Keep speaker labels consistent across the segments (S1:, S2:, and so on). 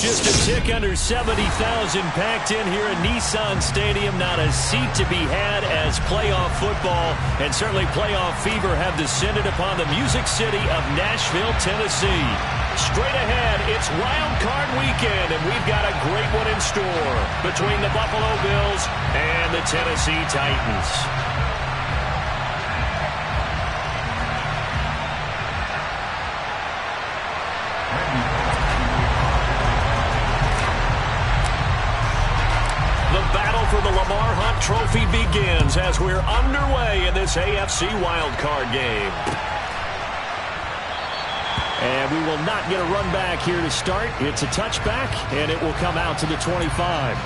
S1: Just a tick under 70,000 packed in here at Nissan Stadium. Not a seat to be had as playoff football and certainly playoff fever have descended upon the Music City of Nashville, Tennessee. Straight ahead, it's Wild Card Weekend, and we've got a great one in store between the Buffalo Bills and the Tennessee Titans. For the Lamar Hunt Trophy begins as we're underway in this AFC wildcard game. And we will not get a run back here to start. It's a touchback, and it will come out to the 25.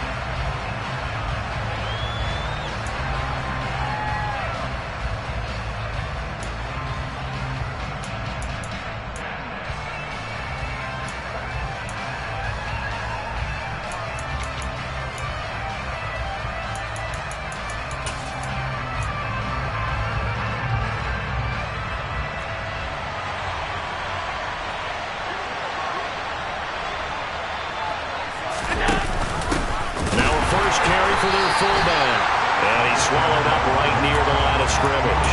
S1: For their fullback. And he's swallowed up right near the line of scrimmage.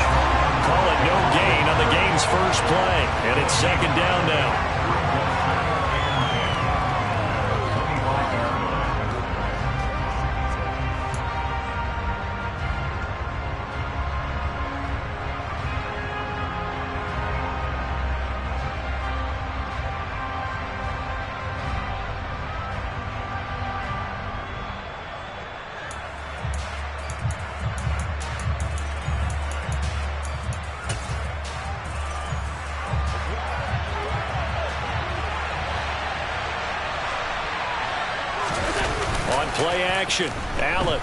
S1: Call it no gain on the game's first play. And it's second down now. Play action. Allen.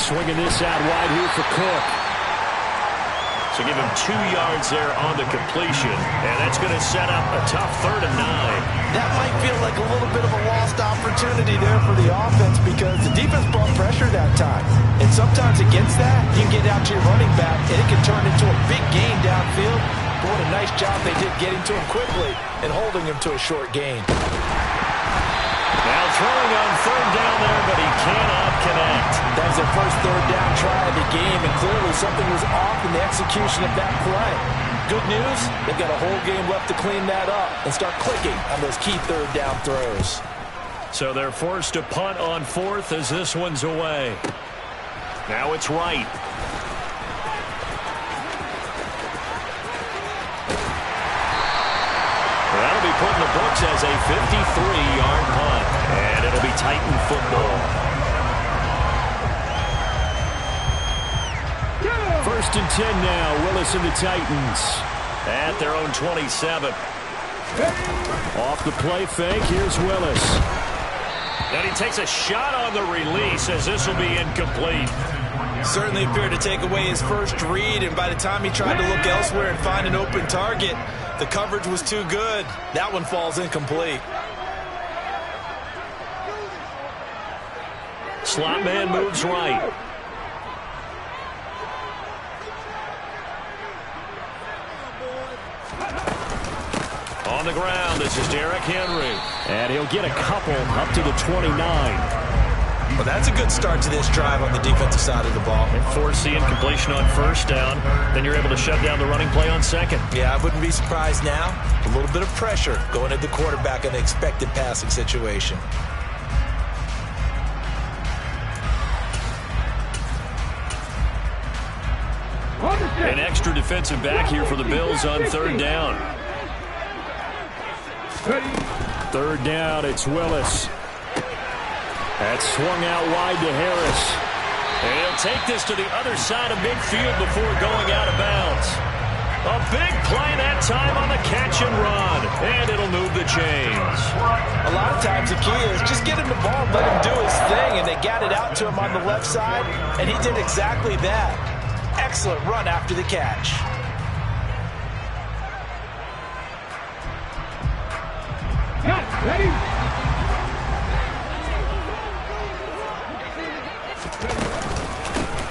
S1: Swinging this out wide here for Cook. So give him 2 yards there on the completion. And that's going to set up a tough 3rd and 9.
S2: That might feel like a little bit of a lost opportunity there for the offense because the defense brought pressure that time. And sometimes against that, you can get out to your running back and it can turn into a big gain downfield. But what a nice job they did getting to him quickly and holding him to a short gain.
S1: Now throwing on 3rd down there, but he cannot connect.
S2: That was their first 3rd down try of the game, and clearly something was off in the execution of that play. Good news, they've got a whole game left to clean that up and start clicking on those key 3rd down throws.
S1: So they're forced to punt on 4th as this one's away. Now it's Wright. That'll be put in the books as a 53-yard punt, and it'll be Titan football. 1st and 10 now. Willis and the Titans at their own 27. Off the play fake, here's Willis. And he takes a shot on the release as this will be incomplete.
S2: Certainly appeared to take away his first read, and by the time he tried to look elsewhere and find an open target, the coverage was too good. That one falls incomplete.
S1: Slot man moves right. On the ground, this is Derrick Henry. And he'll get a couple up to the 29.
S2: Well, that's a good start to this drive on the defensive side of the ball.
S1: Force the incompletion on 1st down. Then you're able to shut down the running play on 2nd.
S2: Yeah, I wouldn't be surprised now. A little bit of pressure going at the quarterback in an expected passing situation.
S1: An extra defensive back here for the Bills on 3rd down. 3rd down, it's Willis. That's swung out wide to Harris. And he'll take this to the other side of midfield before going out of bounds. A big play that time on the catch and run. And it'll move the chains.
S2: A lot of times the key is just get him the ball, let him do his thing, and they got it out to him on the left side, and he did exactly that. Excellent run after the catch.
S3: Ready?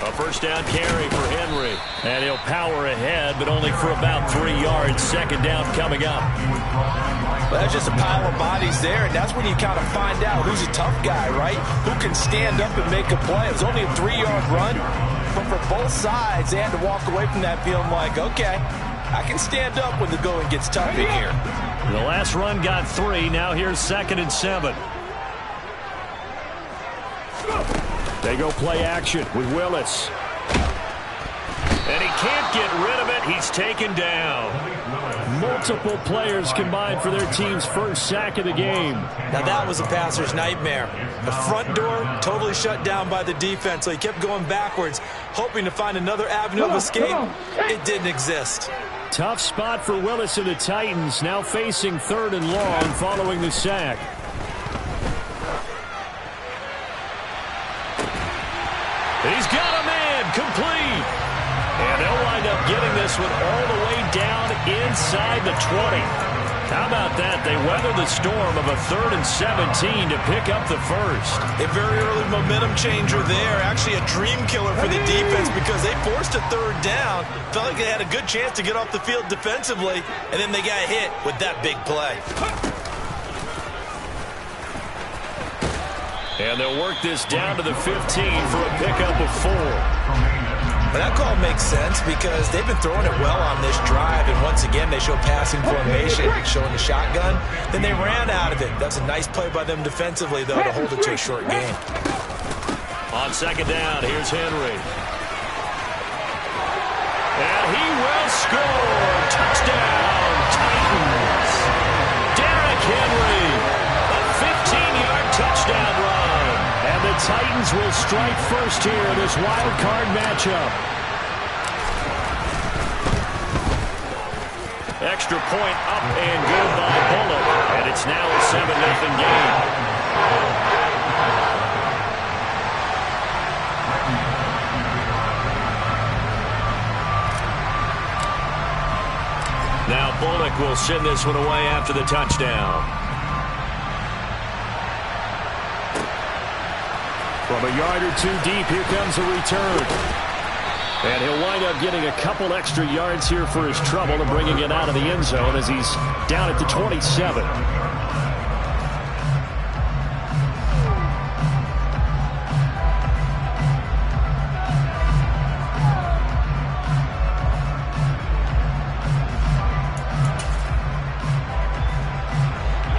S1: A 1st down carry for Henry. And he'll power ahead, but only for about 3 yards. 2nd down coming up.
S2: Well, that's just a pile of bodies there, and that's when you kind of find out who's a tough guy, right? Who can stand up and make a play. It was only a 3-yard run, but for both sides, they had to walk away from that feeling like, okay, I can stand up when the going gets tough in here.
S1: The last run got 3. Now here's 2nd and 7. They go play action with Willis. And he can't get rid of it. He's taken down. Multiple players combined for their team's first sack of the game.
S2: Now that was a passer's nightmare. The front door totally shut down by the defense, so he kept going backwards, hoping to find another avenue of escape. It didn't exist.
S1: Tough spot for Willis and the Titans, now facing 3rd and long following the sack. He's got a man complete. And they'll wind up getting this one all the way down inside the 20. How about that? They weather the storm of a 3rd and 17 to pick up the first.
S2: A very early momentum changer there. Actually a dream killer for the defense because they forced a 3rd down. Felt like they had a good chance to get off the field defensively, and then they got hit with that big play.
S1: And they'll work this down to the 15 for a pickup of 4.
S2: But that call makes sense because they've been throwing it well on this drive, and once again they show passing formation, showing the shotgun. Then they ran out of it. That's a nice play by them defensively, though, to hold it to a short game.
S1: On 2nd down, here's Henry. And he will score. Touchdown, Titans. Derrick Henry, a 15-yard touchdown run. And the Titans will strike first here in this wild card matchup. Extra point up and good by Bullock. And it's now a 7-0 game. Now Bullock will send this one away after the touchdown. From a yard or 2 deep, here comes a return. And he'll wind up getting a couple extra yards here for his trouble and bringing it out of the end zone as he's down at the 27.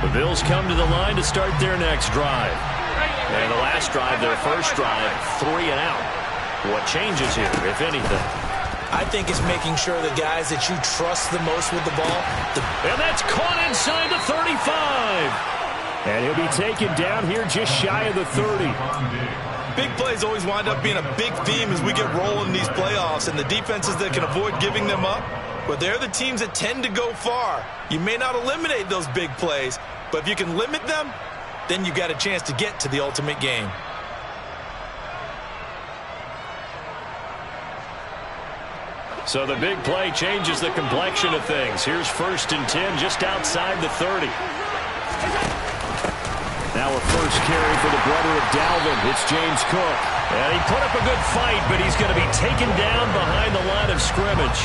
S1: The Bills come to the line to start their next drive. And the last drive, their first drive, 3 and out. What changes here, if anything?
S2: I think it's making sure the guys that you trust the most with the ball.
S1: And that's caught inside the 35. And he'll be taken down here just shy of the 30.
S2: Big plays always wind up being a big theme as we get rolling in these playoffs, and the defenses that can avoid giving them up, but they're the teams that tend to go far. You may not eliminate those big plays, but if you can limit them, then you got a chance to get to the ultimate game.
S1: So the big play changes the complexion of things. Here's 1st and 10 just outside the 30. Now a first carry for the brother of Dalvin. It's James Cook. And he put up a good fight, but he's going to be taken down behind the line of scrimmage.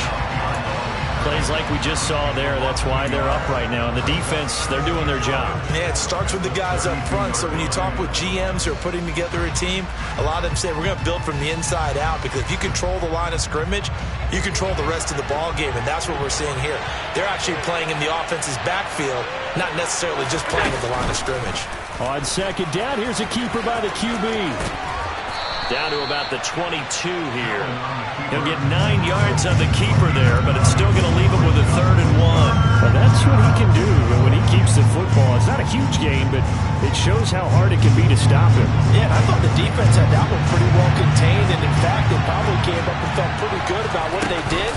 S1: Plays like we just saw there, that's why they're up right now. And the defense, they're doing their job.
S2: Yeah, it starts with the guys up front. So when you talk with GMs who are putting together a team, a lot of them say we're going to build from the inside out, because if you control the line of scrimmage, you control the rest of the ball game, and that's what we're seeing here. They're actually playing in the offense's backfield, not necessarily just playing at the line of scrimmage.
S1: On 2nd down, here's a keeper by the QB. Down to about the 22 here. He'll get 9 yards on the keeper there, but it's still going to leave him with a 3rd and 1. Well, that's what he can do when he keeps the football. It's not a huge gain, but it shows how hard it can be to stop him.
S2: Yeah, I thought the defense had that one pretty well contained, and in fact, they probably came up and felt pretty good about what they did.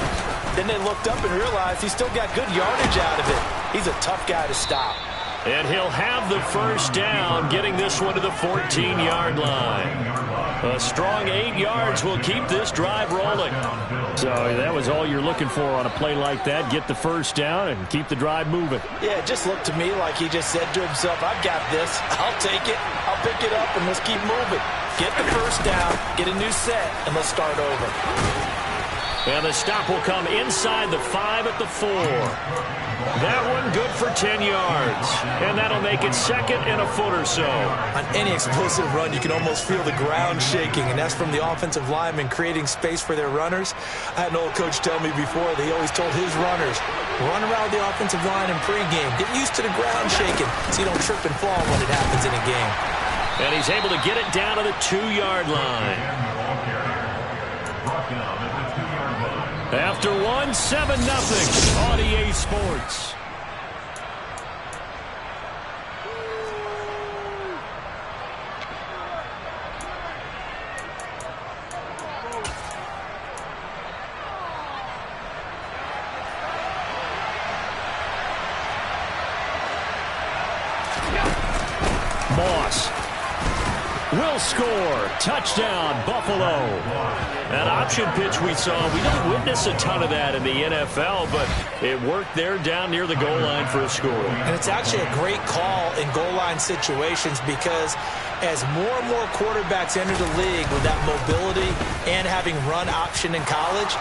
S2: Then they looked up and realized he still got good yardage out of it. He's a tough guy to stop.
S1: And he'll have the first down, getting this one to the 14-yard line. A strong 8 yards will keep this drive rolling. So that was all you're looking for on a play like that. Get the first down and keep the drive moving.
S2: Yeah, it just looked to me like he just said to himself, I've got this. I'll take it. I'll pick it up, and let's keep moving. Get the first down, get a new set, and let's start over.
S1: And the stop will come inside the 5 at the 4. That one good for 10 yards. And that'll make it second and a foot or so.
S2: On any explosive run, you can almost feel the ground shaking, and that's from the offensive linemen creating space for their runners. I had an old coach tell me before that he always told his runners, run around the offensive line in pregame. Get used to the ground shaking so you don't trip and fall when it happens in a game.
S1: And he's able to get it down to the 2-yard line. After 1, 7-0 on EA Sports. Moss will score. Touchdown, Buffalo. That option pitch we saw, we didn't witness a ton of that in the NFL, but it worked there down near the goal line for a score.
S2: And it's actually a great call in goal line situations because as more and more quarterbacks enter the league with that mobility and having run option in college,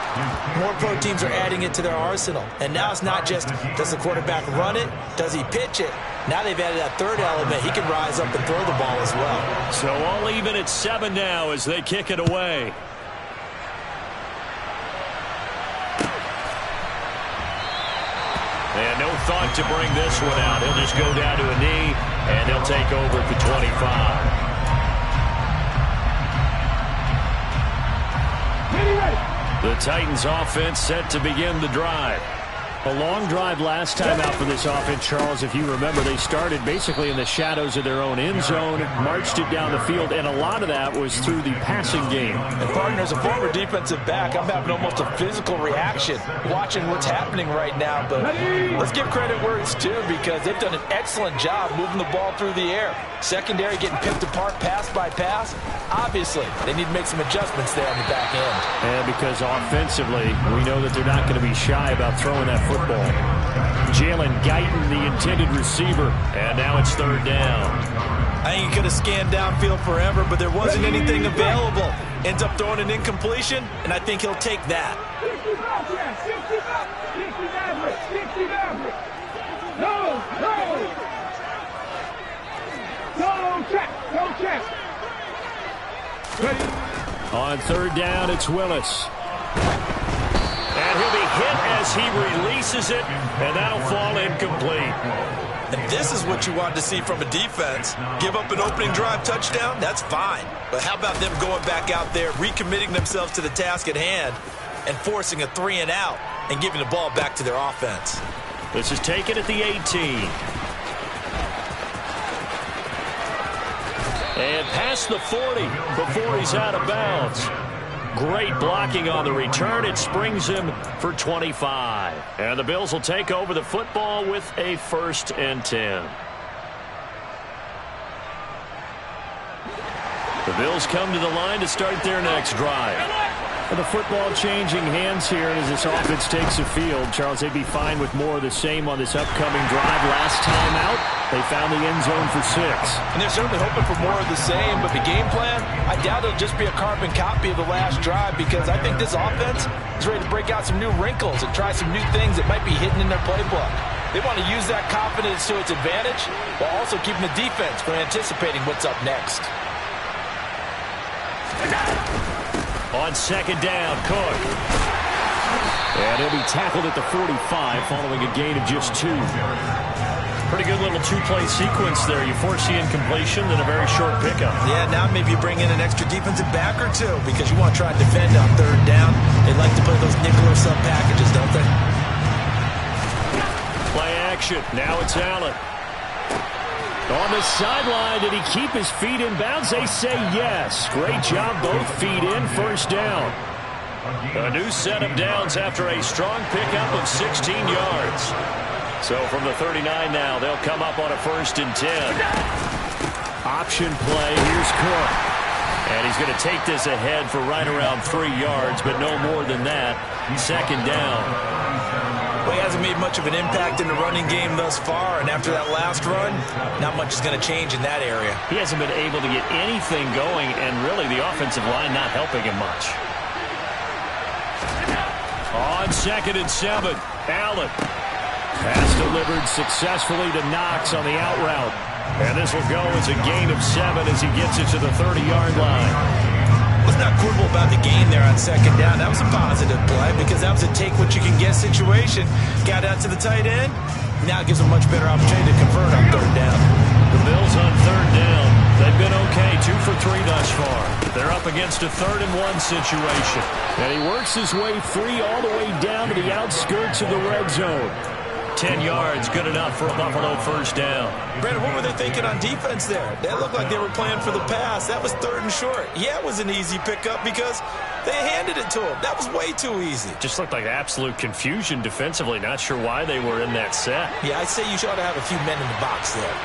S2: more pro teams are adding it to their arsenal. And now it's not just, does the quarterback run it? Does he pitch it? Now they've added that third element. He can rise up and throw the ball as well.
S1: So all even at 7 now as they kick it away. And no thought to bring this one out. He'll just go down to a knee, and he'll take over at the 25. The Titans offense set to begin the drive. A long drive last time out for this offense, Charles. If you remember, they started basically in the shadows of their own end zone, marched it down the field, and a lot of that was through the passing game.
S2: And partner, as a former defensive back, I'm having almost a physical reaction watching what's happening right now. But let's give credit where it's due because they've done an excellent job moving the ball through the air. Secondary getting picked apart pass by pass. Obviously, they need to make some adjustments there on the back end.
S1: And because offensively, we know that they're not going to be shy about throwing that football. Jalen Guyton, the intended receiver, and now it's 3rd down.
S2: I think he could have scanned downfield forever, but there wasn't anything available. Ends up throwing an incompletion, and I think he'll take that.
S3: No check.
S1: On 3rd down, it's Willis. And he'll be hit as he releases it, and that'll fall incomplete.
S2: And this is what you want to see from a defense. Give up an opening drive touchdown, that's fine. But how about them going back out there, recommitting themselves to the task at hand, and forcing a 3-and-out and giving the ball back to their offense.
S1: This is taken at the 18. And past the 40 before he's out of bounds. Great blocking on the return. It springs him for 25. And the Bills will take over the football with a 1st and 10. The Bills come to the line to start their next drive. And the football changing hands here as this offense takes the field. Charles, they'd be fine with more of the same on this upcoming drive. Last time out, they found the end zone for 6.
S2: And they're certainly hoping for more of the same, but the game plan, I doubt it'll just be a carbon copy of the last drive because I think this offense is ready to break out some new wrinkles and try some new things that might be hidden in their playbook. They want to use that confidence to its advantage while also keeping the defense from anticipating what's up next.
S1: On 2nd down, Cook. And he'll be tackled at the 45 following a gain of just 2. Pretty good little 2-play sequence there. You force the incompletion, then a very short pickup.
S2: Yeah, now maybe you bring in an extra defensive back or 2 because you want to try to defend on 3rd down. They like to play those nickel or sub packages, don't they?
S1: Play action. Now it's Allen. On the sideline, did he keep his feet in bounds? They say yes. Great job, both feet in, 1st down. A new set of downs after a strong pickup of 16 yards. So from the 39 now, they'll come up on a 1st and 10. Option play, here's Cook. And he's going to take this ahead for right around 3 yards, but no more than that. 2nd down.
S2: Well, he hasn't made much of an impact in the running game thus far, and after that last run, not much is going to change in that area.
S1: He hasn't been able to get anything going, and really the offensive line not helping him much. On 2nd and 7, Allen. Pass delivered successfully to Knox on the out route. And this will go as a gain of 7 as he gets it to the 30-yard line.
S2: Let's not quibble about the gain there on 2nd down. That was a positive play because that was a take-what-you-can-get situation. Got out to the tight end. Now it gives them a much better opportunity to convert on 3rd down.
S1: The Bills on 3rd down. They've been okay, 2 for 3 thus far. They're up against a 3rd and 1 situation. And he works his way free all the way down to the outskirts of the red zone. 10 yards, good enough for a Buffalo 1st down.
S2: Brandon, what were they thinking on defense there? That looked like they were playing for the pass. That was 3rd and short. Yeah, it was an easy pickup because they handed it to him. That was way too easy.
S1: Just looked like absolute confusion defensively. Not sure why they were in that set.
S2: Yeah, I'd say you ought to have a few men in the box there.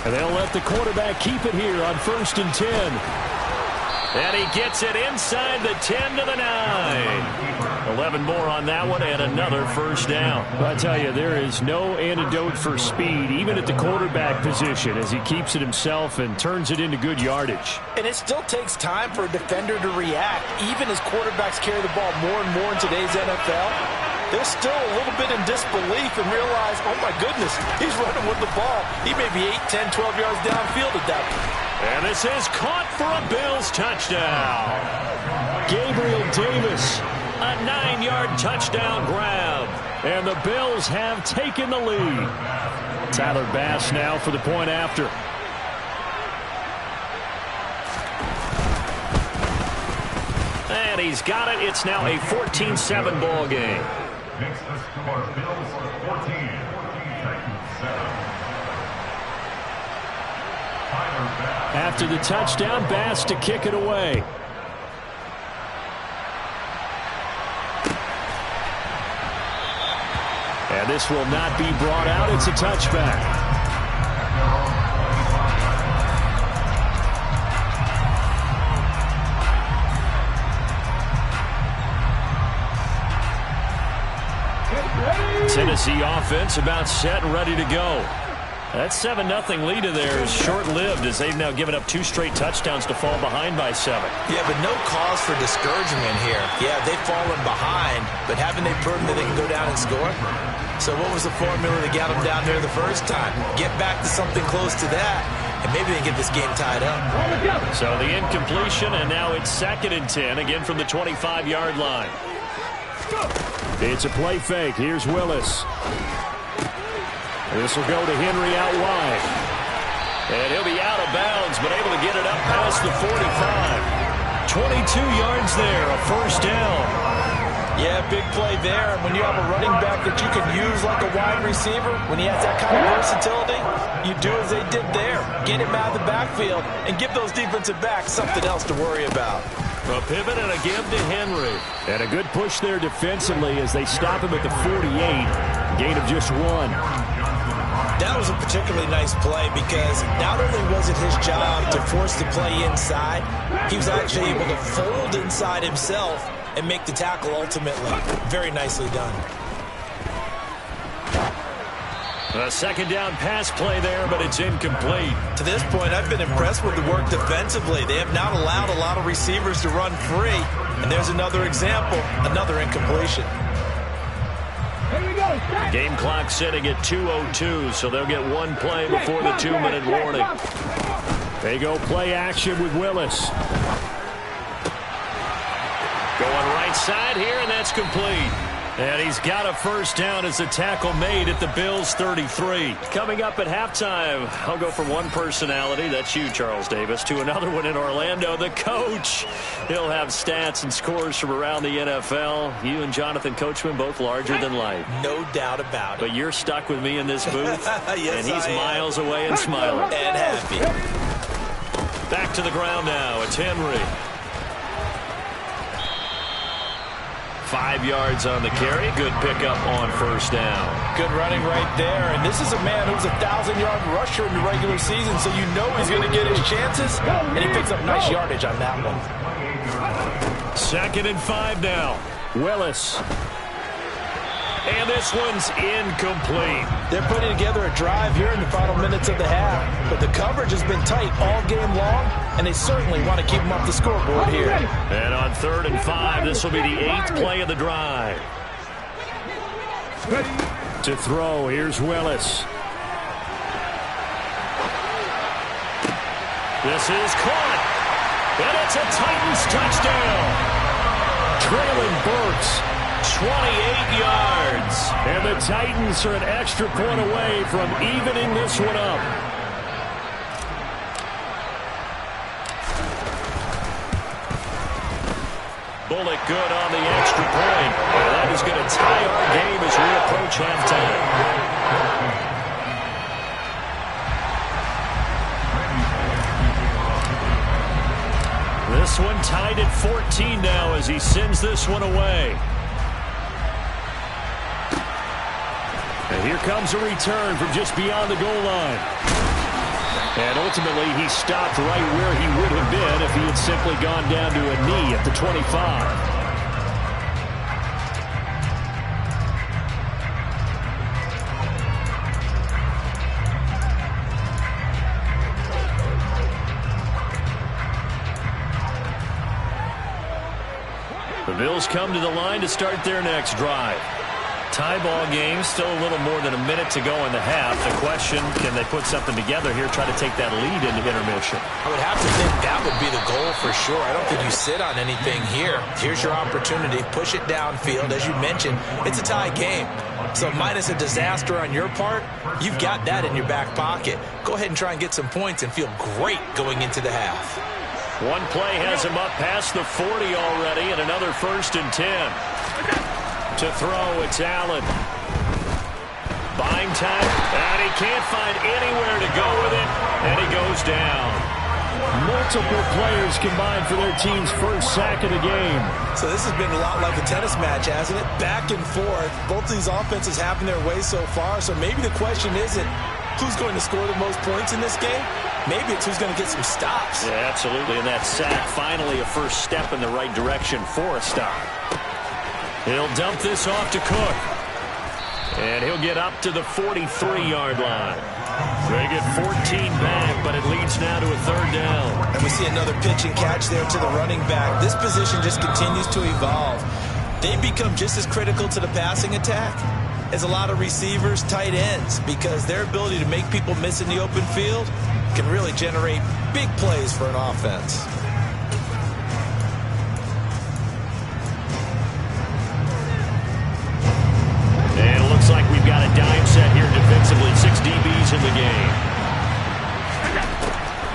S1: And they'll let the quarterback keep it here on 1st and 10. And he gets it inside the 10 to the 9. 11 more on that one and another 1st down. I tell you, there is no antidote for speed, even at the quarterback position, as he keeps it himself and turns it into good yardage.
S2: And it still takes time for a defender to react, even as quarterbacks carry the ball more and more in today's NFL. They're still a little bit in disbelief and realize, oh my goodness, he's running with the ball. He may be 8, 10, 12 yards downfield at that point.
S1: And this is caught for a Bills touchdown. Gabriel Davis, a 9-yard touchdown grab. And the Bills have taken the lead. Tyler Bass now for the point after. And he's got it. It's now a 14-7 ball game.
S4: Makes the score Bills 14, Titans 7.
S1: After the touchdown, Bass to kick it away. And this will not be brought out. It's a touchback. Tennessee offense about set and ready to go. That 7-0 lead of theirs is short-lived as they've now given up 2 straight touchdowns to fall behind by 7.
S2: Yeah, but no cause for discouragement here. Yeah, they've fallen behind, but haven't they proven that they can go down and score? So what was the formula that got them down there the first time? Get back to something close to that, and maybe they can get this game tied up.
S1: So the incompletion, and now it's 2nd and 10, again from the 25-yard line. It's a play fake. Here's Willis. This will go to Henry out wide. And he'll be out of bounds, but able to get it up past the 45. 22 yards there, a 1st down.
S2: Yeah, big play there. And when you have a running back that you can use like a wide receiver, when he has that kind of versatility, you do as they did there. Get him out of the backfield and give those defensive backs something else to worry about.
S1: A pivot and a give to Henry. And a good push there defensively as they stop him at the 48. Gain of just 1.
S2: That was a particularly nice play because not only was it his job to force the play inside, he was actually able to fold inside himself and make the tackle ultimately. Very nicely done.
S1: A 2nd down pass play there, but it's incomplete.
S2: To this point, I've been impressed with the work defensively. They have not allowed a lot of receivers to run free. And there's another example, another incompletion.
S1: Game clock sitting at 2:02, so they'll get 1 play before the 2-minute warning. They go play action with Willis. Going right side here, and that's complete. And he's got a 1st down as the tackle made at the Bills' 33. Coming up at halftime, I'll go from one personality, that's you, Charles Davis, to another one in Orlando, the coach. He'll have stats and scores from around the NFL. You and Jonathan Coachman both larger than life.
S2: No doubt about it.
S1: But you're stuck with me in this booth,
S2: yes,
S1: and he's miles away and smiling.
S2: And happy.
S1: Back to the ground now. It's Henry. 5 yards on the carry. Good pickup on 1st down.
S2: Good running right there. And this is a man who's a 1,000-yard rusher in the regular season, so you know he's going to get his chances. And he picks up nice yardage on that one.
S1: 2nd and 5 now. Willis. And this one's incomplete.
S2: They're putting together a drive here in the final minutes of the half, but the coverage has been tight all game long, and they certainly want to keep them off the scoreboard here.
S1: And on 3rd and 5, this will be the 8th play of the drive. To throw, here's Willis. This is caught. And it's a Titans touchdown. Traylon Burks, 28 yards. And the Titans are an extra point away from evening this one up. Bullock good on the extra point. And that is going to tie our game as we approach halftime. This one tied at 14 now as he sends this one away. And here comes a return from just beyond the goal line. And ultimately, he stopped right where he would have been if he had simply gone down to a knee at the 25. The Bills come to the line to start their next drive. Tie ball game, still a little more than a minute to go in the half. The question, can they put something together here, try to take that lead into intermission?
S2: I would have to think that would be the goal for sure. I don't think you sit on anything here. Here's your opportunity. Push it downfield. As you mentioned, it's a tie game. So minus a disaster on your part, you've got that in your back pocket. Go ahead and try and get some points and feel great going into the half.
S1: One play has him up past the 40 already, and another 1st and 10. To throw, it's Allen. Buying time, and he can't find anywhere to go with it, and he goes down. Multiple players combined for their team's first sack of the game.
S2: So this has been a lot like a tennis match, hasn't it? Back and forth. Both these offenses having their way so far, so maybe the question isn't who's going to score the most points in this game. Maybe it's who's going to get some stops.
S1: Yeah, absolutely, and that sack finally a first step in the right direction for a stop. He'll dump this off to Cook. And he'll get up to the 43-yard line. They get 14 back, but it leads now to a 3rd down.
S2: And we see another pitch and catch there to the running back. This position just continues to evolve. They become just as critical to the passing attack as a lot of receivers, tight ends, because their ability to make people miss in the open field can really generate big plays for an offense.
S1: And it looks like we've got a dime set here defensively. 6 DBs in the game.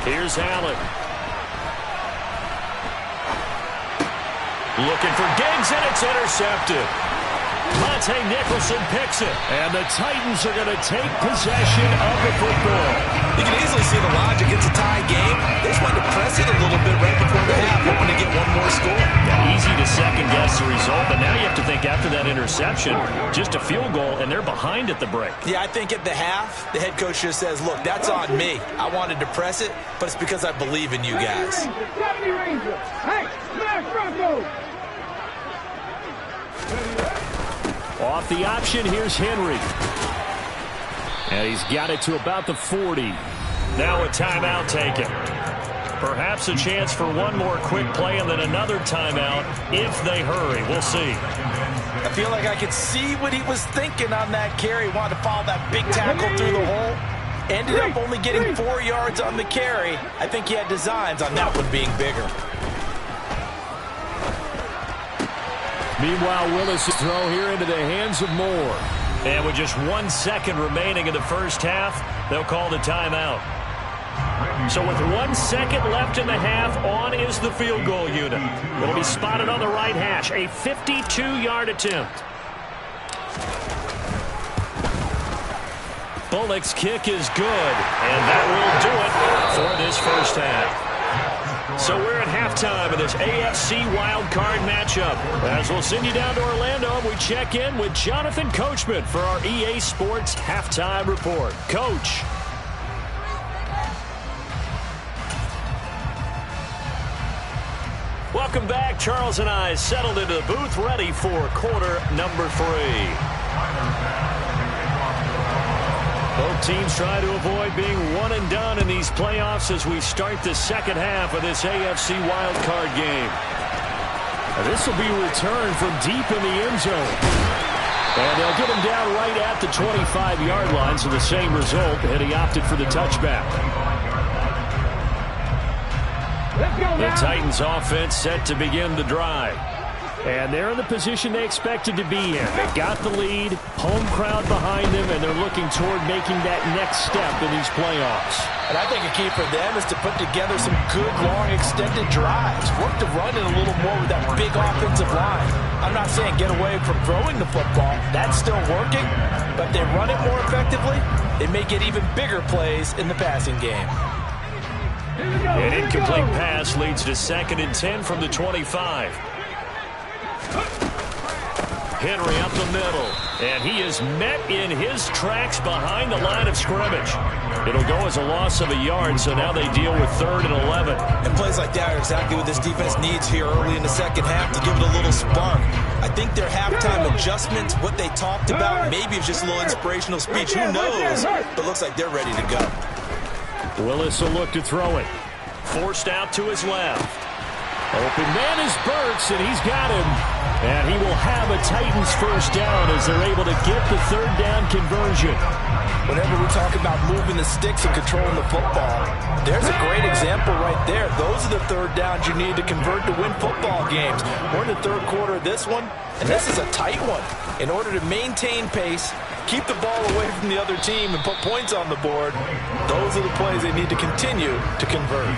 S1: Here's Allen. Looking for Diggs, and it's intercepted. Monte Nicholson picks it. And the Titans are going to take possession of the football.
S2: You can easily see the logic. It's a tie game. They just wanted to press it a little bit right before the half, hoping to get one more score.
S1: Yeah, easy to second-guess the result, but now you have to think after that interception, just a field goal, and they're behind at the break.
S2: Yeah, I think at the half, the head coach just says, look, that's on me. I wanted to press it, but it's because I believe in you guys.
S3: Hey, smash Broncos!
S1: Off the option, here's Henry. And he's got it to about the 40. Now a timeout taken. Perhaps a chance for one more quick play and then another timeout if they hurry. We'll see.
S2: I feel like I could see what he was thinking on that carry. Wanted to follow that big tackle through the hole. Ended up only getting 4 yards on the carry. I think he had designs on that one being bigger.
S1: Meanwhile, Willis' throw here into the hands of Moore. And with just 1 second remaining in the first half, they'll call the timeout. So with 1 second left in the half, on is the field goal unit. It'll be spotted on the right hash, a 52-yard attempt. Bullock's kick is good, and that will do it for this first half. So we're at halftime of this AFC wildcard matchup. As we'll send you down to Orlando, we check in with Jonathan Coachman for our EA Sports Halftime Report. Coach. Welcome back. Charles and I settled into the booth, ready for quarter number 3. Both teams try to avoid being one and done in these playoffs as we start the second half of this AFC wildcard game. This will be returned from deep in the end zone. And they'll get him down right at the 25-yard line, so the same result, and he opted for the touchback. The Titans offense set to begin the drive. And they're in the position they expected to be in. They got the lead, home crowd behind them, and they're looking toward making that next step in these playoffs.
S2: And I think a key for them is to put together some good, long, extended drives. Work the run in a little more with that big offensive line. I'm not saying get away from throwing the football. That's still working. But if they run it more effectively, they may get even bigger plays in the passing game.
S1: An incomplete pass leads to 2nd and 10 from the 25. Henry up the middle, and he is met in his tracks behind the line of scrimmage. It'll go as a loss of a yard, so now they deal with 3rd and 11.
S2: And plays like that are exactly what this defense needs here early in the second half to give it a little spark. I think their halftime adjustments, what they talked about, maybe it's just a little inspirational speech. Who knows? But looks like they're ready to go.
S1: Willis will look to throw it. Forced out to his left. Open man is Burks, and he's got him. And he will have a Titans first down as they're able to get the 3rd down conversion.
S2: Whenever we talk about moving the sticks and controlling the football, there's a great example right there. Those are the 3rd downs you need to convert to win football games. We're in the 3rd quarter of this one, and this is a tight one. In order to maintain pace, keep the ball away from the other team, and put points on the board, those are the plays they need to continue to convert.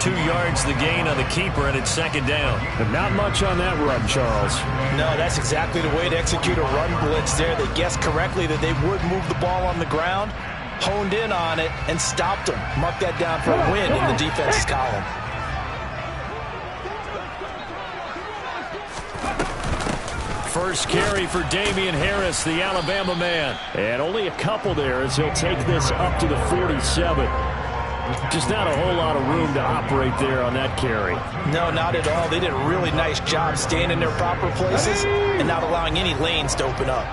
S1: 2 yards the gain on the keeper, and it's 2nd down. But not much on that run, Charles.
S2: No, that's exactly the way to execute a run blitz there. They guessed correctly that they would move the ball on the ground, honed in on it, and stopped them. Mark that down for a win in the defense's column.
S1: First carry for Damian Harris, the Alabama man. And only a couple there as he'll take this up to the 47. Just not a whole lot of room to operate there on that carry.
S2: No, not at all. They did a really nice job staying in their proper places and not allowing any lanes to open up.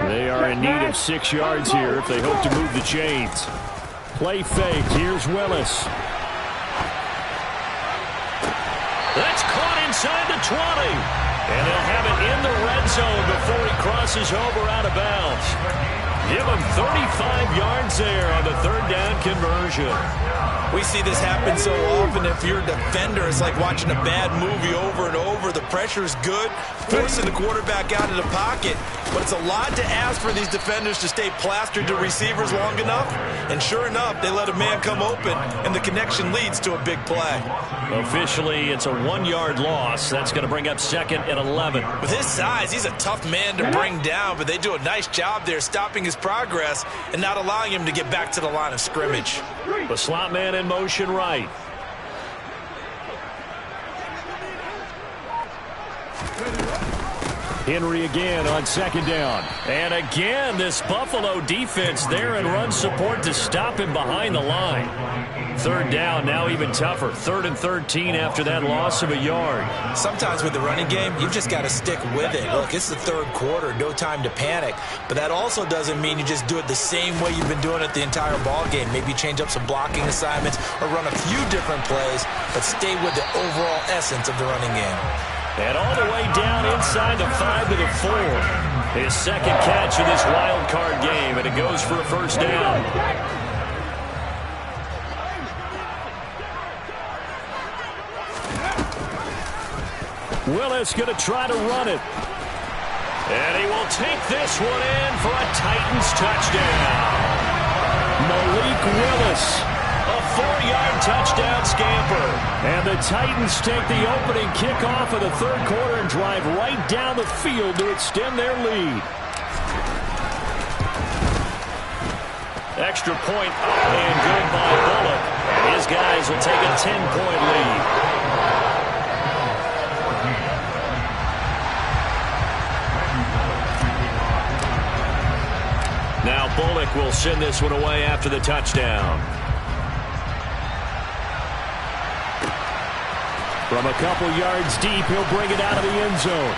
S1: They are in need of 6 yards here if they hope to move the chains. Play fake. Here's Willis. That's caught inside the 20. And they'll have it in the red zone before he crosses over out of bounds. Give him 35 yards there on the 3rd down conversion.
S2: We see this happen so often. If you're a defender, it's like watching a bad movie over and over. The pressure's good, forcing the quarterback out of the pocket. But it's a lot to ask for these defenders to stay plastered to receivers long enough. And sure enough, they let a man come open, and the connection leads to a big play.
S1: Officially, it's a 1-yard loss. That's going to bring up 2nd and 11.
S2: With his size, he's a tough man to bring down, but they do a nice job there stopping his progress and not allowing him to get back to the line of scrimmage.
S1: The slot man in motion right. Henry again on 2nd down. And again, this Buffalo defense there in run support to stop him behind the line. 3rd down, now even tougher. 3rd and 13 after that loss of a yard.
S2: Sometimes with the running game, you've just got to stick with it. Look, it's the 3rd quarter, no time to panic. But that also doesn't mean you just do it the same way you've been doing it the entire ball game. Maybe change up some blocking assignments or run a few different plays, but stay with the overall essence of the running game.
S1: And all the way down inside the 5 to the 4. His 2nd catch of this wild card game, and it goes for a 1st down. Willis going to try to run it. And he will take this one in for a Titans touchdown. Malik Willis. A 4-yard touchdown scamper. And the Titans take the opening kickoff of the 3rd quarter and drive right down the field to extend their lead. Extra point up and good by Bullock. And his guys will take a 10-point lead. Now Bullock will send this one away after the touchdown. From a couple yards deep, he'll bring it out of the end zone.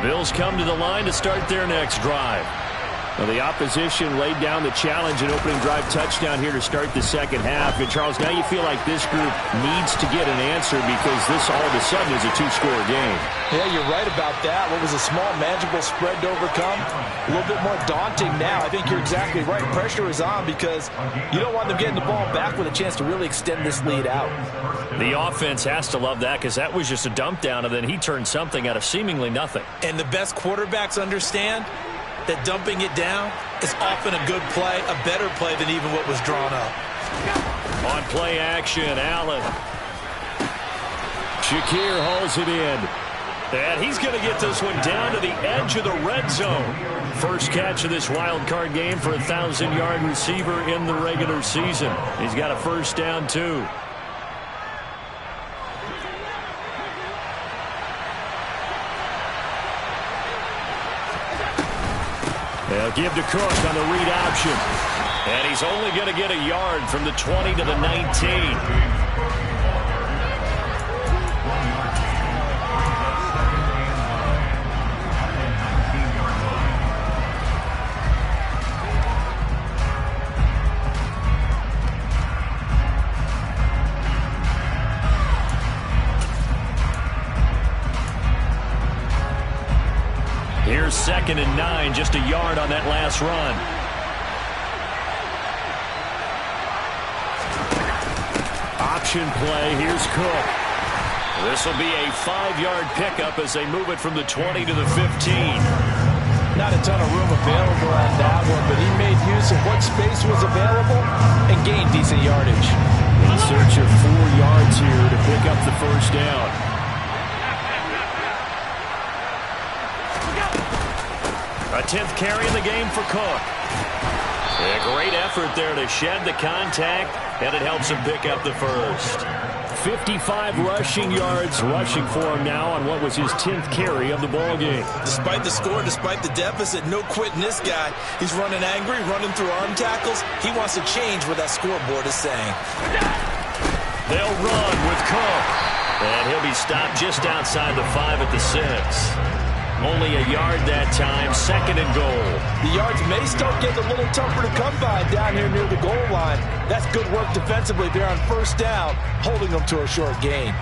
S1: Bills come to the line to start their next drive. Well, the opposition laid down the challenge and opening drive touchdown here to start the second half. And, Charles, now you feel like this group needs to get an answer because this all of a sudden is a two-score game.
S2: Yeah, you're right about that. What was a small, manageable spread to overcome, a little bit more daunting now. I think you're exactly right. Pressure is on because you don't want them getting the ball back with a chance to really extend this lead out.
S1: The offense has to love that because that was just a dump down, and then he turned something out of seemingly nothing.
S2: And the best quarterbacks understand that dumping it down is often a good play, a better play than even what was drawn up.
S1: On play action, Allen. Shakir hauls it in. And he's going to get this one down to the edge of the red zone. First catch of this wild card game for a 1,000-yard receiver in the regular season. He's got a first down, too. They'll give to Cook on the read option. And he's only going to get a yard from the 20 to the 19. Here's 2nd and 9, just a yard on that last run. Option play, here's Cook. This will be a 5-yard pickup as they move it from the 20 to the 15.
S2: Not a ton of room available on that one, but he made use of what space was available and gained decent yardage.
S1: In search of 4 yards here to pick up the first down. A 10th carry in the game for Cook. A great effort there to shed the contact, and it helps him pick up the first. 55 rushing yards rushing for him now on what was his 10th carry of the ball game.
S2: Despite the score, despite the deficit, no quitting this guy. He's running angry, running through arm tackles. He wants to change what that scoreboard is saying.
S1: They'll run with Cook, and he'll be stopped just outside the 5 at the 6. Only a yard that time, 2nd and goal.
S2: The yards may start getting a little tougher to come by down here near the goal line. That's good work defensively there on first down, holding them to a short gain.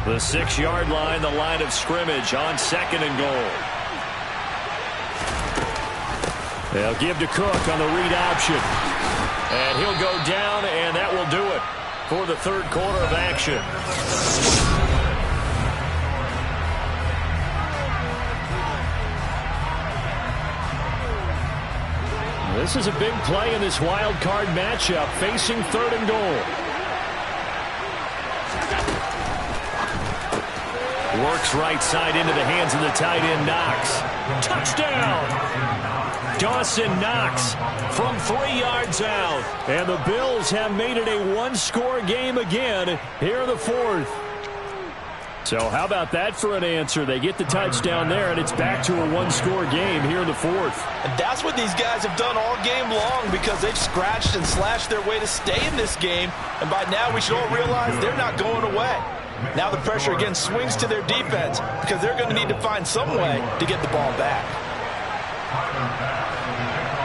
S1: The 6-yard line, the line of scrimmage on 2nd and goal. They'll give to Cook on the read option. And he'll go down, and that will do it for the third quarter of action. This is a big play in this wild card matchup, facing 3rd and goal. Works right side into the hands of the tight end, Knox. Touchdown! Dawson Knox from 3 yards out. And the Bills have made it a 1-score game again here in the 4th. So how about that for an answer? They get the touchdown there, and it's back to a 1-score game here in the 4th.
S2: And that's what these guys have done all game long because they've scratched and slashed their way to stay in this game. And by now we should all realize they're not going away. Now the pressure again swings to their defense because they're going to need to find some way to get the ball back.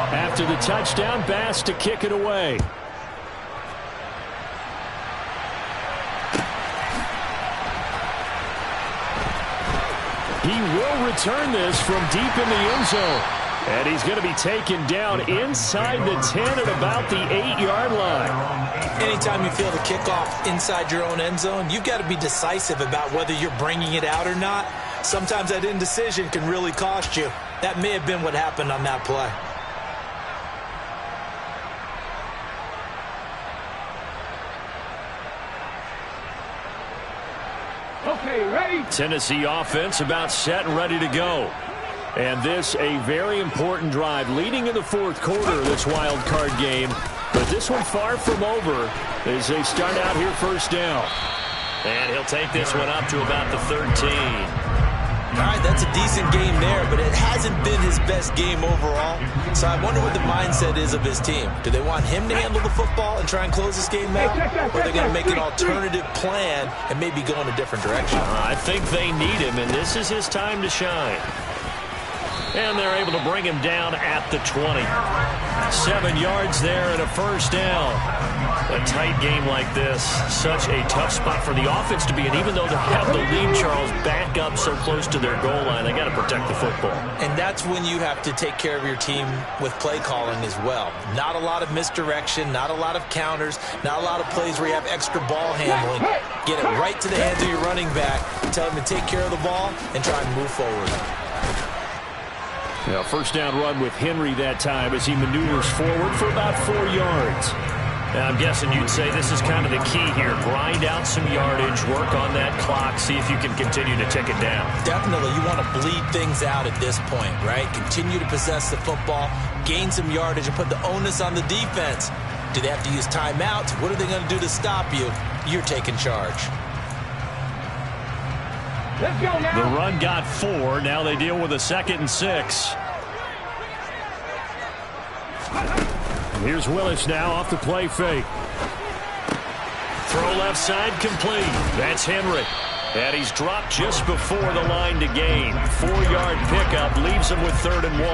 S1: After the touchdown, Bass to kick it away. He will return this from deep in the end zone. And he's going to be taken down inside the 10 at about the 8-yard line.
S2: Anytime you feel the kickoff inside your own end zone, you've got to be decisive about whether you're bringing it out or not. Sometimes that indecision can really cost you. That may have been what happened on that play.
S3: Okay, ready?
S1: Tennessee offense about set and ready to go. And this a very important drive leading in the 4th quarter of this wild card game. But this one far from over as they start out here first down. And he'll take this one up to about the 13.
S2: All right, that's a decent game there, but it hasn't been his best game overall. So I wonder what the mindset is of his team. Do they want him to handle the football and try and close this game out? Or are they going to make an alternative plan and maybe go in a different direction?
S1: I think they need him, and this is his time to shine. And they're able to bring him down at the 20. 7 yards there and a first down. A tight game like this, such a tough spot for the offense to be in. Even though they have the lead, Charles, back up so close to their goal line, they got to protect the football.
S2: And that's when you have to take care of your team with play calling as well. Not a lot of misdirection, not a lot of counters, not a lot of plays where you have extra ball handling. Get it right to the hands of your running back, tell him to take care of the ball, and try and move forward.
S1: Now, first down run with Henry that time as he maneuvers forward for about 4 yards. Now, I'm guessing you'd say this is kind of the key here. Grind out some yardage, work on that clock, see if you can continue to tick it down.
S2: Definitely, you want to bleed things out at this point, right? Continue to possess the football, gain some yardage, and put the onus on the defense. Do they have to use timeouts? What are they going to do to stop you? You're taking charge.
S3: Let's go now.
S1: The run got 4. Now they deal with a 2nd and 6. Here's Willis now off the play fake. Throw left side complete. That's Henry. And he's dropped just before the line to gain. 4-yard pickup leaves him with 3rd and 1.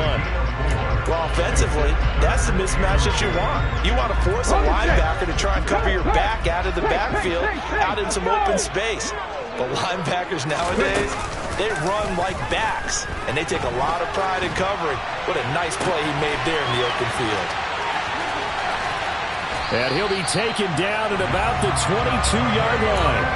S2: Well, offensively, that's the mismatch that you want. You want to force a linebacker to try and cover your back out of the backfield, out in some open space. But linebackers nowadays, they run like backs, and they take a lot of pride in covering. What a nice play he made there in the open field.
S1: And he'll be taken down at about the 22-yard line.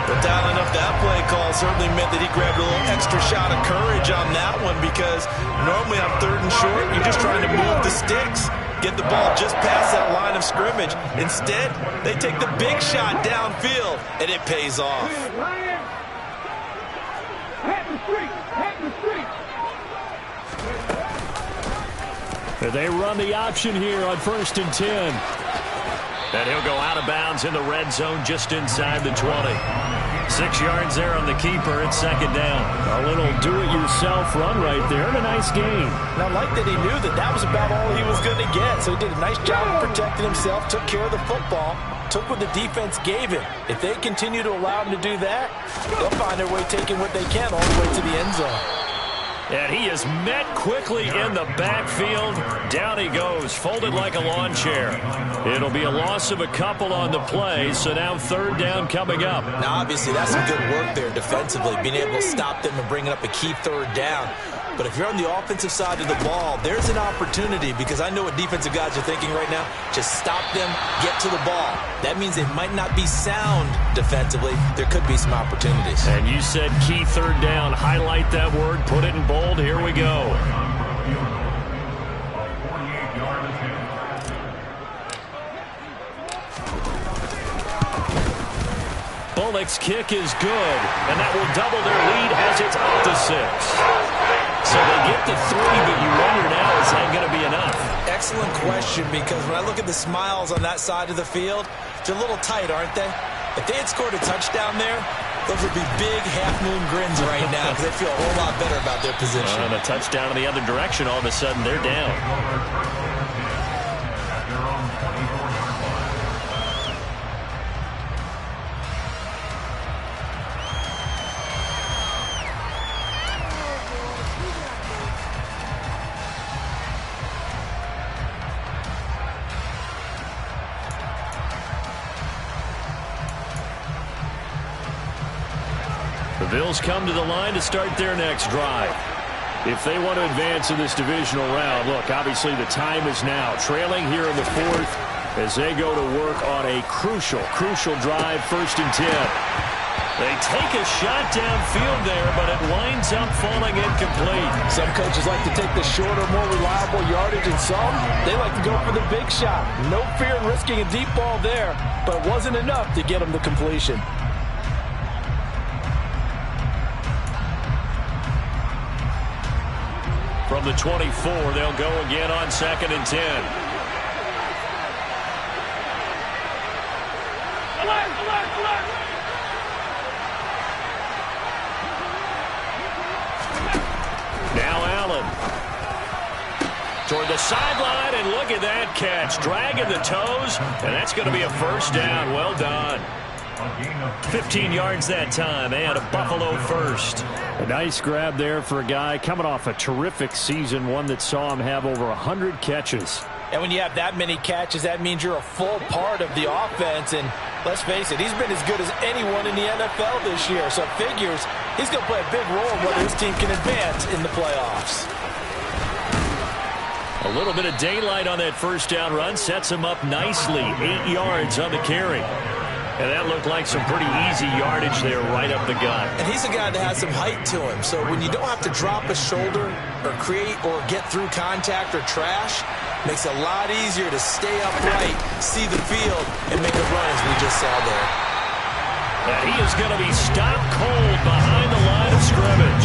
S2: But dialing up that play call certainly meant that he grabbed a little extra shot of courage on that one, because normally on 3rd and short, you're just trying to move the sticks, get the ball just past that line of scrimmage. Instead, they take the big shot downfield, and it pays off.
S1: They run the option here on 1st and 10. And he'll go out of bounds in the red zone just inside the 20. 6 yards there on the keeper. It's 2nd down. A little do-it-yourself run right there and a nice gain.
S2: And I like that he knew that that was about all he was going to get. So he did a nice job of protecting himself, took care of the football, took what the defense gave him. If they continue to allow him to do that, they'll find their way taking what they can all the way to the end zone.
S1: And he is met quickly in the backfield. Down he goes, folded like a lawn chair. It'll be a loss of a couple on the play, so now 3rd down coming up.
S2: Now, obviously, that's some good work there defensively, being able to stop them and bringing up a key 3rd down. But if you're on the offensive side of the ball, there's an opportunity, because I know what defensive guys are thinking right now. Just stop them, get to the ball. That means they might not be sound defensively. There could be some opportunities.
S1: And you said key 3rd down. Highlight that word, put it in bold. Here we go. Bullock's kick is good, and that will double their lead as it's up to 6. So they get the 3, but you wonder now, is that going to be enough?
S2: Excellent question, because when I look at the smiles on that side of the field, they're a little tight, aren't they? If they had scored a touchdown there, those would be big half-moon grins right now, because they feel a whole lot better about their position.
S1: And a touchdown in the other direction, all of a sudden they're down. The Bills come to the line to start their next drive. If they want to advance in this divisional round, look, obviously the time is now. Trailing here in the 4th as they go to work on a crucial drive, 1st and 10. They take a shot downfield there, but it winds up falling incomplete.
S2: Some coaches like to take the shorter, more reliable yardage, and some, they like to go for the big shot. No fear in risking a deep ball there, but it wasn't enough to get them to completion.
S1: From the 24, they'll go again on 2nd and 10. sideline, and look at that catch. Dragging the toes, and that's going to be a first down. Well done. 15 yards that time, and a Buffalo first.
S5: A nice grab there for a guy coming off a terrific season, one that saw him have over 100 catches.
S2: And when you have that many catches, that means you're a full part of the offense. And let's face it, he's been as good as anyone in the NFL this year. So it figures he's going to play a big role in whether his team can advance in the playoffs.
S1: A little bit of daylight on that first down run sets him up nicely. 8 yards on the carry. And that looked like some pretty easy yardage there right up the gut.
S2: And he's a guy that has some height to him. So when you don't have to drop a shoulder or create or get through contact or trash, makes it a lot easier to stay upright, see the field, and make a run as we just saw there.
S1: And he is going to be stopped cold behind the line of scrimmage.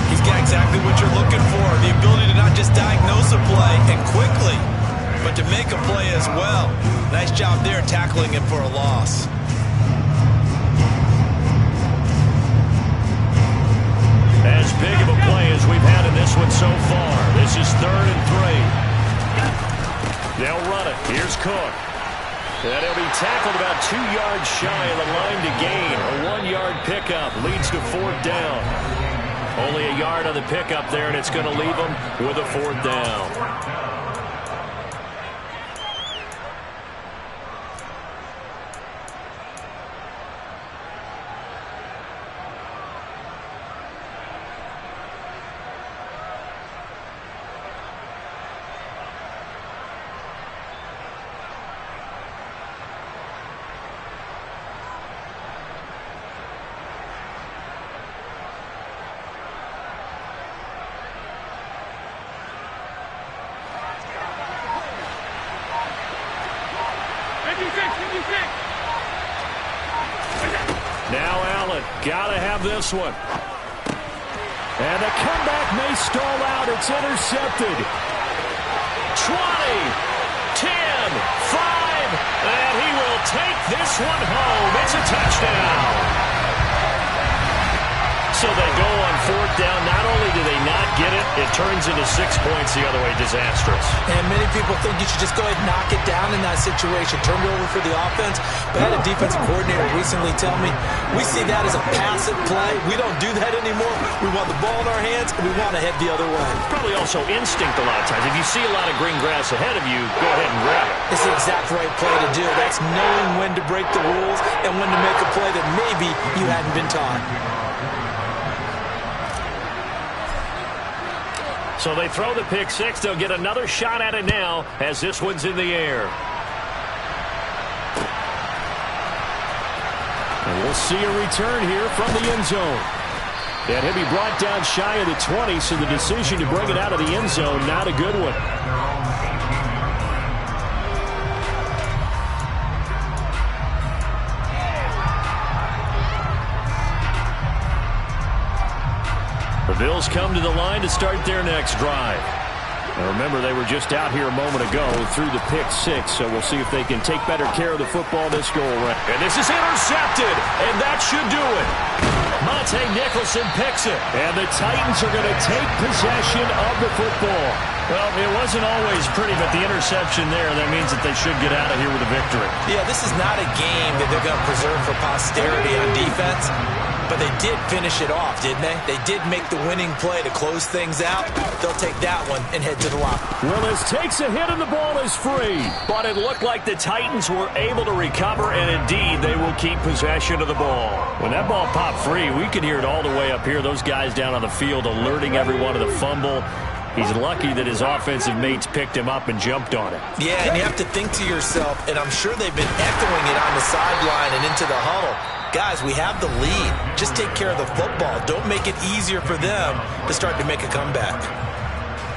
S2: He's got exactly what you're looking for, the ability to not just diagnose a play and quickly, but to make a play as well. Nice job there tackling him for a loss.
S1: As big of a play as we've had in this one so far. This is 3rd and 3. They'll run it. Here's Cook. And he'll be tackled about 2 yards shy of the line to gain. A 1-yard pickup leads to 4th down. Only a yard on the pickup there, and it's going to leave them with a 4th down. Now Allen, gotta have this one. And the comeback may stall out. It's intercepted. 20, 10, 5, and he will take this one home. It's a touchdown. So they go on 4th down. Not only do they not get it, it turns into 6 points the other way. Disastrous.
S2: And many people think you should just go ahead and knock it down in that situation. Turn it over for the offense. But I had a defensive coordinator recently tell me, we see that as a passive play. We don't do that anymore. We want the ball in our hands, and we want to head the other way.
S1: Probably also instinct a lot of times. If you see a lot of green grass ahead of you, go ahead and grab it.
S2: It's the exact right play to do. That's knowing when to break the rules and when to make a play that maybe you hadn't been taught.
S1: So they throw the pick six. They'll get another shot at it now as this one's in the air.
S5: And we'll see a return here from the end zone. And he'll be brought down shy of the 20, so the decision to bring it out of the end zone, not a good one.
S1: The Bills come to the line to start their next drive. Now remember, they were just out here a moment ago through the pick six, so we'll see if they can take better care of the football this go around. And this is intercepted, and that should do it. Monte Nicholson picks it, and the Titans are going to take possession of the football. Well, it wasn't always pretty, but the interception there, that means that they should get out of here with a victory.
S2: Yeah, this is not a game that they're going to preserve for posterity on defense. But they did finish it off, didn't they? They did make the winning play to close things out. They'll take that one and head to the locker.
S5: Willis takes a hit and the ball is free.
S1: But it looked like the Titans were able to recover, and indeed they will keep possession of the ball. When that ball popped free, we could hear it all the way up here. Those guys down on the field alerting everyone of the fumble. He's lucky that his offensive mates picked him up and jumped on it.
S2: Yeah, and you have to think to yourself, and I'm sure they've been echoing it on the sideline and into the huddle. Guys, we have the lead. Just take care of the football. Don't make it easier for them to start to make a comeback.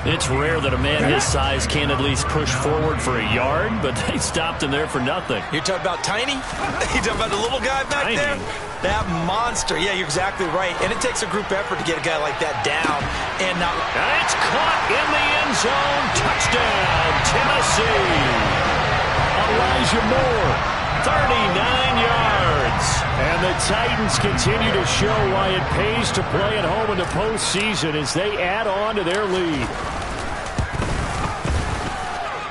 S1: It's rare that a man his size can at least push forward for a yard, but they stopped him there for nothing.
S2: You're talking about Tiny? You talking about the little guy back
S1: Tiny.
S2: there? That monster. Yeah, you're exactly right. And it takes a group effort to get a guy like that down. And now
S1: it's caught in the end zone. Touchdown, Tennessee.
S5: Elijah Moore.
S1: 39 yards.
S5: And the Titans continue to show why it pays to play at home in the postseason as they add on to their lead.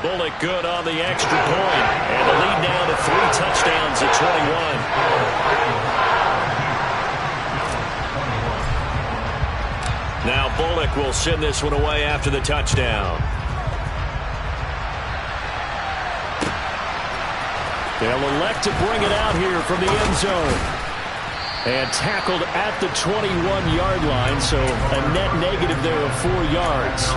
S1: Bullock good on the extra point. And the lead now to 3 touchdowns at 21. Now Bullock will send this one away after the touchdown. They'll elect to bring it out here from the end zone. And tackled at the 21-yard line, so a net negative there of 4 yards.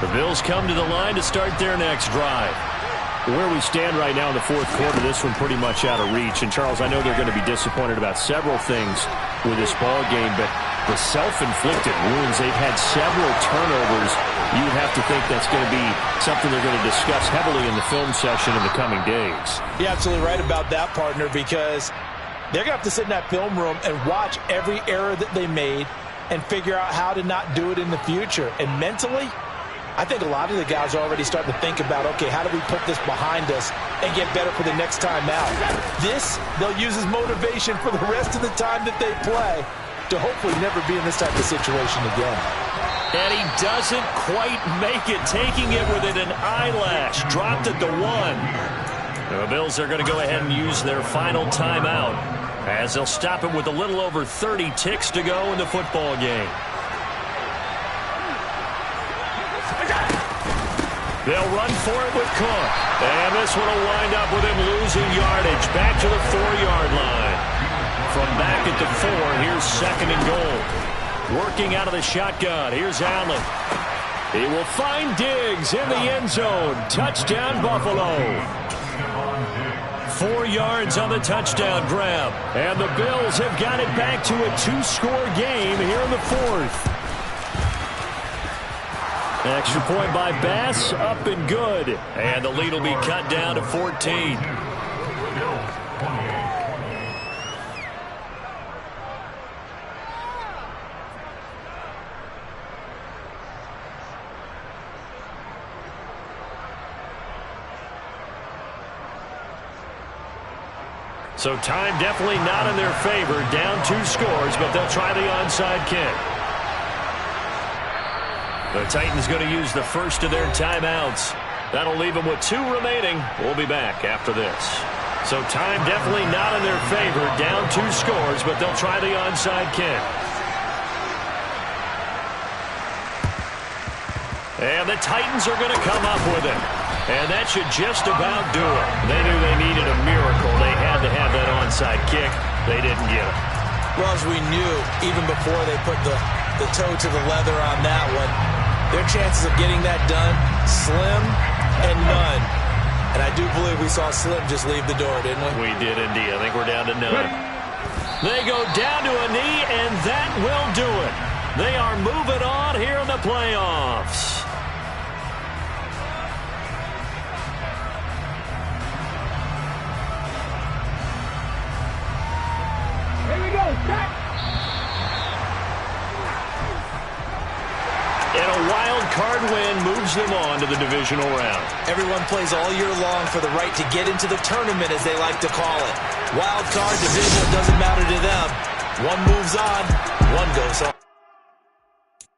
S1: The Bills come to the line to start their next drive. Where we stand right now in the fourth quarter, this one pretty much out of reach. And, Charles, I know they're going to be disappointed about several things with this ball game, but the self-inflicted wounds, they've had several turnovers. You would have to think that's going to be something they're going to discuss heavily in the film session in the coming days.
S2: You're absolutely right about that, partner, because they're going to have to sit in that film room and watch every error that they made and figure out how to not do it in the future. And mentally, I think a lot of the guys are already starting to think about, okay, how do we put this behind us and get better for the next time out? This, they'll use as motivation for the rest of the time that they play to hopefully never be in this type of situation again.
S1: And he doesn't quite make it, taking it within an eyelash. Dropped at the 1. The Bills are going to go ahead and use their final timeout as they'll stop it with a little over 30 ticks to go in the football game. They'll run for it with Cook. And this one will wind up with him losing yardage. Back to the 4-yard line. From back at the 4, here's 2nd and goal. Working out of the shotgun. Here's Allen. He will find Diggs in the end zone. Touchdown, Buffalo. 4 yards on the touchdown grab. And the Bills have got it back to a 2-score game here in the 4th. Extra point by Bass, up and good. And the lead will be cut down to 14. So time definitely not in their favor. Down 2 scores, but they'll try the onside kick. The Titans going to use the first of their timeouts. That'll leave them with 2 remaining. We'll be back after this. So time definitely not in their favor. Down 2 scores, but they'll try the onside kick. And the Titans are going to come up with it. And that should just about do it. They knew they needed a miracle. They had to have that onside kick. They didn't get it.
S2: Well, as we knew, even before they put the toe to the leather on that one, their chances of getting that done, slim and none. And I do believe we saw Slim just leave the door, didn't we?
S1: We did indeed. I think we're down to none. They go down to a knee, and that will do it. They are moving on here in the playoffs.
S3: Here we go, set.
S2: And a wild card win moves them on to the divisional round. Everyone plays all year long for the right to get into the tournament, as they like to call it. Wild card, divisional, doesn't matter to them. One moves on,